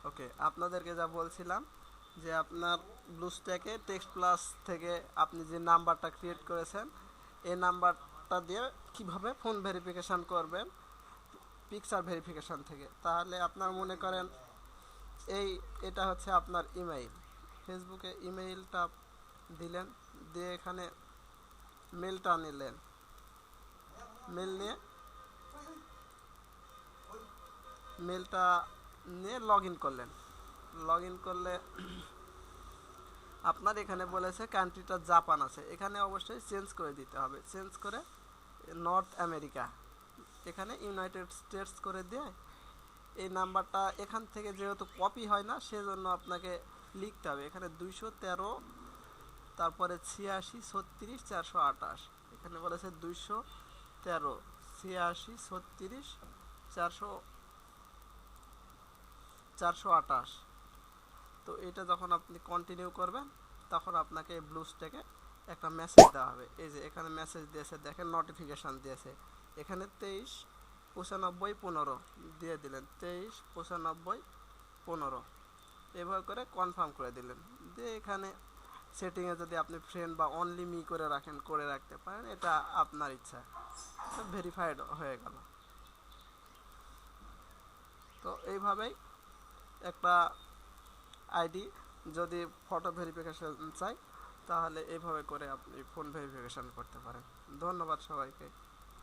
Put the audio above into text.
ওকে, আপনাদেরকে যা বলছিলাম যে আপনার ব্লুস্ট্যাকে টেক্সট প্লাস থেকে আপনি যে নাম্বারটা ক্রিয়েট করেছেন এই নাম্বারটা দিয়ে কিভাবে ফোন ভেরিফিকেশান করবেন পিকচার ভেরিফিকেশান থেকে। তাহলে আপনার মনে করেন এই এটা হচ্ছে আপনার ইমেইল, ফেসবুকে ইমেইলটা দিলেন, দিয়ে এখানে মেলটা নিলেন, মেল নিয়ে মেলটা নিয়ে লগ ইন করলেন। লগ ইন করলে আপনার এখানে বলেছে কান্ট্রিটা জাপান আছে, এখানে অবশ্যই চেঞ্জ করে দিতে হবে। চেঞ্জ করে নর্থ আমেরিকা, এখানে ইউনাইটেড স্টেটস করে দিয়ে এই নাম্বারটা এখান থেকে যেহেতু কপি হয় না সেজন্য আপনাকে লিখতে হবে এখানে 213, তারপরে 86 36 428। এখানে বলেছে 213 86 36 428। তো এটা যখন আপনি কন্টিনিউ করবেন তখন আপনাকে ব্লুস্ট্যাকে একটা মেসেজ দেওয়া হবে। এই যে এখানে মেসেজ দিয়েছে দেখেন, নোটিফিকেশান দিয়েছে এখানে 23 95 15 দিয়ে দিলেন, 23 95 15 এভাবে করে কনফার্ম করে দিলেন। দিয়ে এখানে সেটিংয়ে যদি আপনি ফ্রেন্ড বা অনলি মি করে রাখেন করে রাখতে পারেন, এটা আপনার ইচ্ছা। ভেরিফাইড হয়ে গেল। তো এইভাবেই একটা আইডি যদি ফটো ভেরিফিকেশন চাই তাহলে এইভাবে করে আপনি ফোন ভেরিফিকেশন করতে পারেন। ধন্যবাদ সবাইকে।